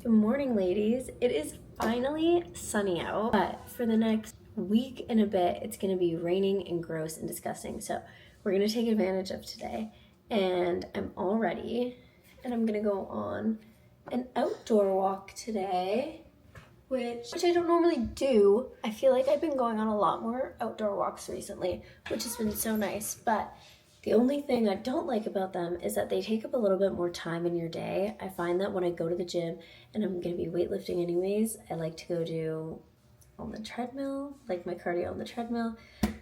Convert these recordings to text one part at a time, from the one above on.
Good morning, ladies. It is finally sunny out, but for the next week and a bit, it's gonna be raining and gross and disgusting. So we're gonna take advantage of today. And I'm all ready, and I'm gonna go on an outdoor walk today, which I don't normally do. I feel like I've been going on a lot more outdoor walks recently, which has been so nice, but the only thing I don't like about them is that they take up a little bit more time in your day. I find that when I go to the gym and I'm going to be weightlifting anyways, I like to go do on the treadmill, like my cardio on the treadmill,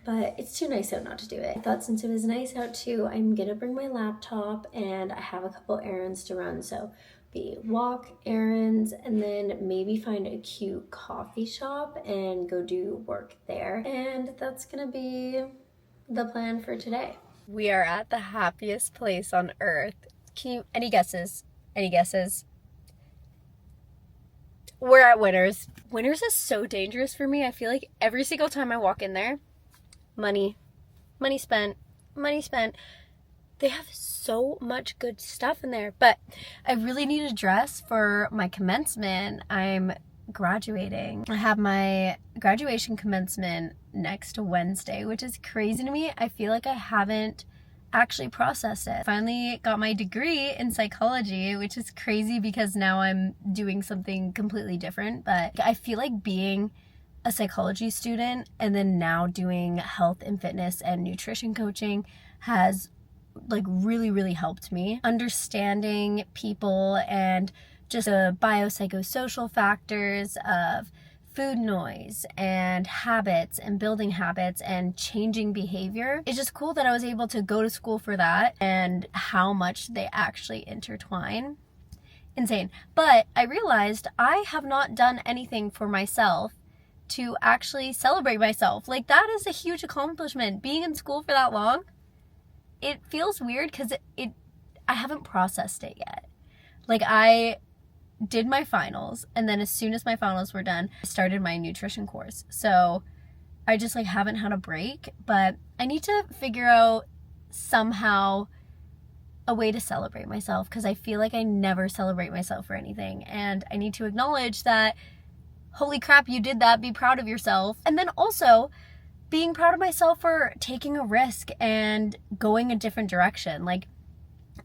but it's too nice out not to do it. I thought since it was nice out too, I'm going to bring my laptop and I have a couple errands to run, so be walk, errands, and then maybe find a cute coffee shop and go do work there. And that's going to be the plan for today. We are at the happiest place on earth. Any guesses? Any guesses? We're at Winners. Winners is so dangerous for me. I feel like every single time I walk in there, money spent. They have so much good stuff in there, but I really need a dress for my commencement. I'm graduating. I have my graduation commencement next Wednesday, which is crazy to me. I feel like I haven't actually processed it. Finally got my degree in psychology, which is crazy because now I'm doing something completely different, but I feel like being a psychology student and then now doing health and fitness and nutrition coaching has like really helped me understanding people and just the biopsychosocial factors of food noise and habits and building habits and changing behavior. It's just cool that I was able to go to school for that and how much they actually intertwine. Insane. But I realized I have not done anything for myself to actually celebrate myself. Like, that is a huge accomplishment. Being in school for that long, it feels weird because I haven't processed it yet. Like, I did my finals, and then as soon as my finals were done, I started my nutrition course. So I just like haven't had a break, but I need to figure out somehow a way to celebrate myself because I feel like I never celebrate myself for anything, and I need to acknowledge that, holy crap, you did that, be proud of yourself. And then also being proud of myself for taking a risk and going a different direction. Like,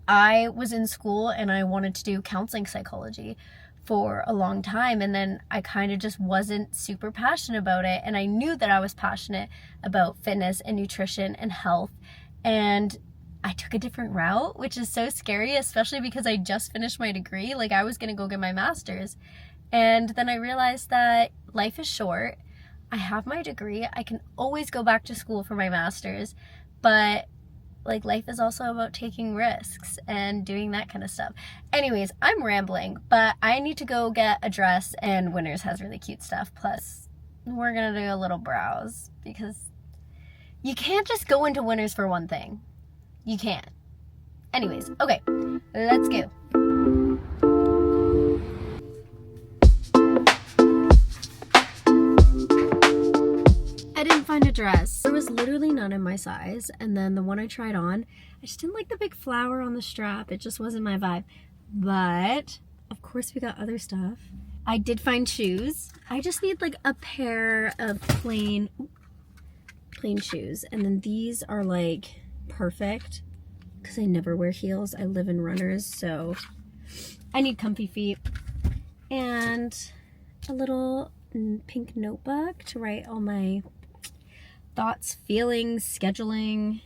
I was in school and I wanted to do counseling psychology for a long time, and then I kind of just wasn't super passionate about it, and I knew that I was passionate about fitness and nutrition and health, and I took a different route, which is so scary, especially because I just finished my degree. Like, I was gonna go get my master's, and then I realized that life is short. I have my degree, I can always go back to school for my master's, but like, life is also about taking risks and doing that kind of stuff. Anyways, I'm rambling, but I need to go get a dress, and Winners has really cute stuff. Plus, we're gonna do a little browse because you can't just go into Winners for one thing. You can't. Anyways, okay, let's go. I didn't find a dress. There was literally none in my size, and then the one I tried on, I just didn't like the big flower on the strap. It just wasn't my vibe. But of course we got other stuff. I did find shoes. I just need like a pair of plain shoes, and then these are like perfect because I never wear heels. I live in runners, so I need comfy feet. And a little pink notebook to write all my thoughts, feelings, scheduling.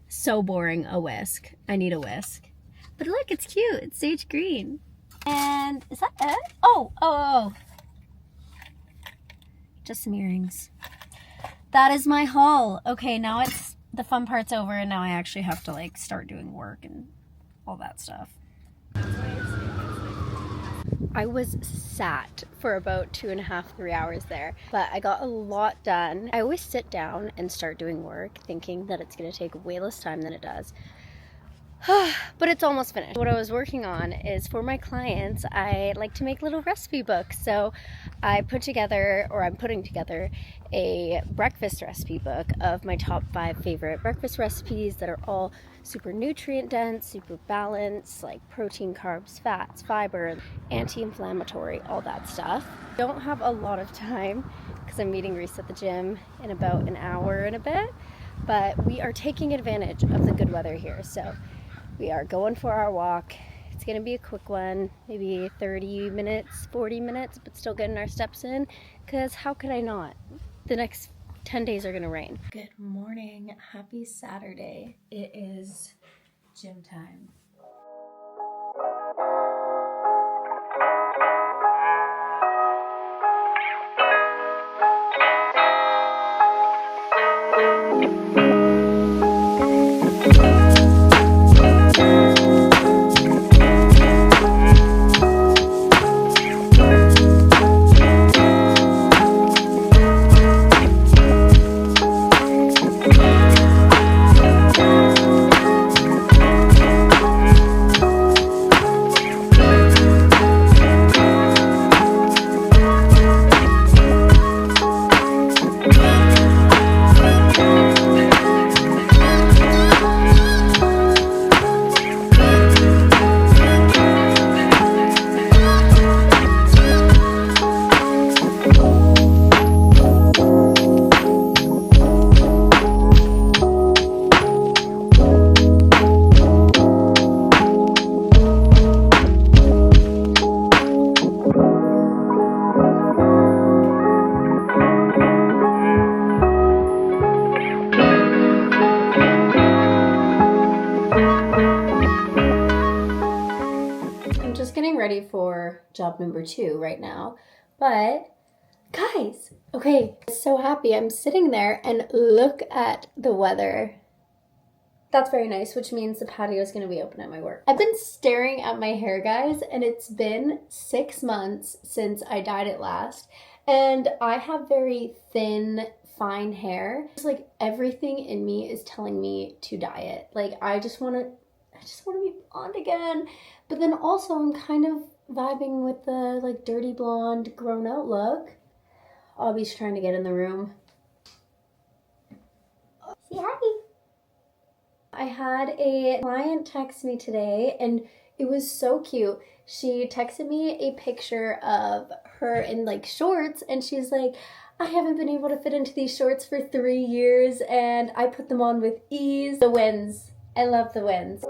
So boring. A whisk. I need a whisk. But look, it's cute. It's sage green. And is that it? Oh. Just some earrings. That is my haul. Okay, now it's the fun part's over, and now I actually have to like start doing work and all that stuff. I was sat for about 2.5, 3 hours there, but I got a lot done. I always sit down and start doing work thinking that it's going to take way less time than it does. But it's almost finished. What I was working on is for my clients, I like to make little recipe books. So I'm putting together a breakfast recipe book of my top 5 favorite breakfast recipes that are all super nutrient dense, super balanced, like protein, carbs, fats, fiber, anti-inflammatory, all that stuff. Don't have a lot of time because I'm meeting Reese at the gym in about an hour and a bit, but we are taking advantage of the good weather here. So we are going for our walk. It's gonna be a quick one, maybe 30 minutes, 40 minutes, but still getting our steps in, because how could I not? The next 10 days are gonna rain. Good morning, happy Saturday. It is gym time. Getting ready for job number 2 right now, but guys, okay, so happy. I'm sitting there and look at the weather. That's very nice, which means the patio is going to be open at my work. I've been staring at my hair, guys, and it's been 6 months since I dyed it last, and I have very thin, fine hair. It's like everything in me is telling me to dye it. Like I just want to be blonde again. But then also I'm kind of vibing with the like dirty blonde grown out look. Aubie's trying to get in the room. Say hi. I had a client text me today and it was so cute. She texted me a picture of her in like shorts and she's like, I haven't been able to fit into these shorts for 3 years and I put them on with ease. The wins. I love the wins.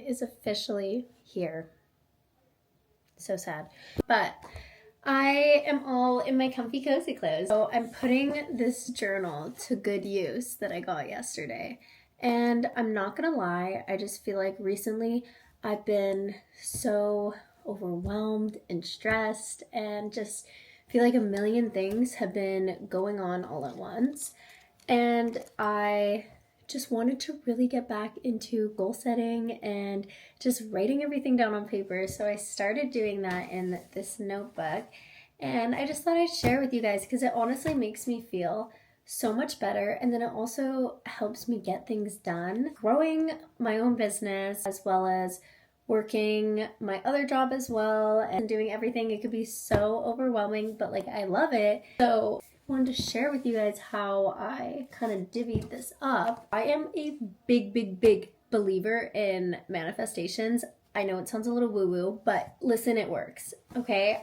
Is officially here. So sad. But I am all in my comfy cozy clothes. So I'm putting this journal to good use that I got yesterday. And I'm not gonna lie, I just feel like recently I've been so overwhelmed and stressed and just feel like a million things have been going on all at once. And I just wanted to really get back into goal setting and just writing everything down on paper. So I started doing that in this notebook. And I just thought I'd share with you guys because it honestly makes me feel so much better. And then it also helps me get things done. Growing my own business as well as working my other job as well and doing everything. It could be so overwhelming, but like I love it. So wanted to share with you guys how I kind of divvied this up. I am a big believer in manifestations. I know it sounds a little woo-woo, but listen, it works. Okay,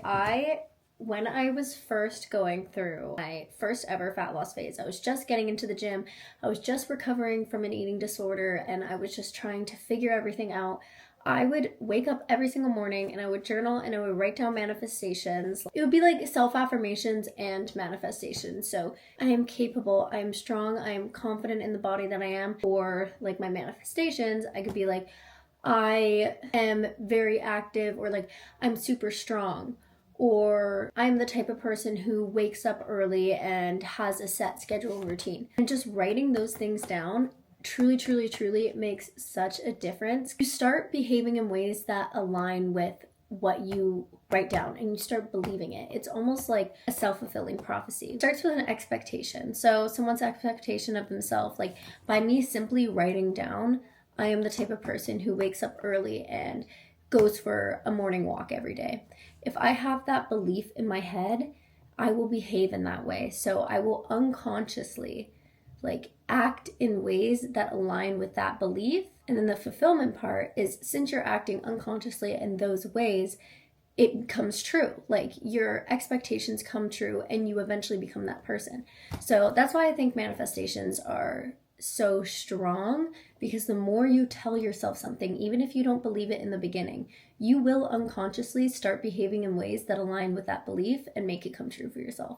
when I was first going through my first ever fat loss phase, I was just getting into the gym. I was just recovering from an eating disorder and I was just trying to figure everything out. I would wake up every single morning and I would journal and I would write down manifestations. It would be like self-affirmations and manifestations. So I am capable, I am strong, I am confident in the body that I am. Or like my manifestations, I could be like, I am very active, or like I'm super strong, or I'm the type of person who wakes up early and has a set schedule routine. And just writing those things down truly, truly, truly, it makes such a difference. You start behaving in ways that align with what you write down and you start believing it. It's almost like a self-fulfilling prophecy. It starts with an expectation. So someone's expectation of themselves, like by me simply writing down, I am the type of person who wakes up early and goes for a morning walk every day. If I have that belief in my head, I will behave in that way. So I will unconsciously like act in ways that align with that belief. And then the fulfillment part is, since you're acting unconsciously in those ways, it comes true. Like your expectations come true and you eventually become that person. So that's why I think manifestations are so strong, because the more you tell yourself something, even if you don't believe it in the beginning, you will unconsciously start behaving in ways that align with that belief and make it come true for yourself.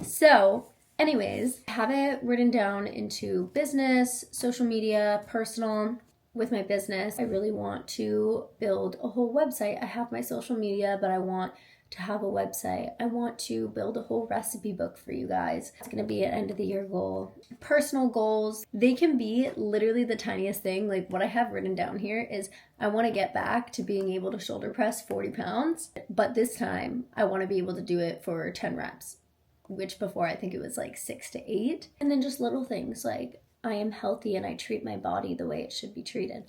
So anyways, have it written down into business, social media, personal. With my business, I really want to build a whole website. I have my social media, but I want to have a website. I want to build a whole recipe book for you guys. It's going to be an end of the year goal. Personal goals, they can be literally the tiniest thing. Like what I have written down here is I want to get back to being able to shoulder press 40 pounds, but this time I want to be able to do it for 10 reps, which before I think it was like 6 to 8. And then just little things like I am healthy and I treat my body the way it should be treated.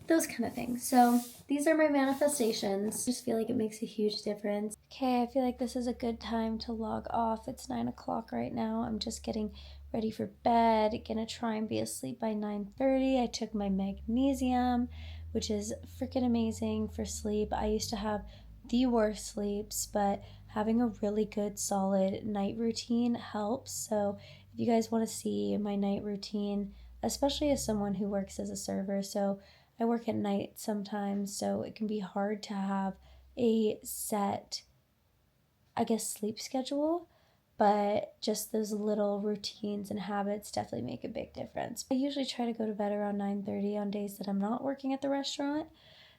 Those kind of things. So these are my manifestations. I just feel like it makes a huge difference. Okay, I feel like this is a good time to log off. It's 9 o'clock right now. I'm just getting ready for bed. Gonna try and be asleep by 9:30. I took my magnesium, which is freaking amazing for sleep. I used to have the worst sleeps, but having a really good solid night routine helps. So if you guys want to see my night routine, especially as someone who works as a server, so I work at night sometimes, so it can be hard to have a set, I guess, sleep schedule, but just those little routines and habits definitely make a big difference. I usually try to go to bed around 9:30 on days that I'm not working at the restaurant.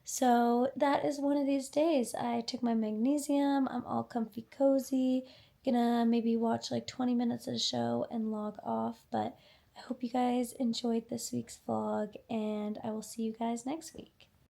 So that is one of these days. I took my magnesium, I'm all comfy cozy, gonna maybe watch like 20 minutes of the show and log off, but I hope you guys enjoyed this week's vlog and I will see you guys next week.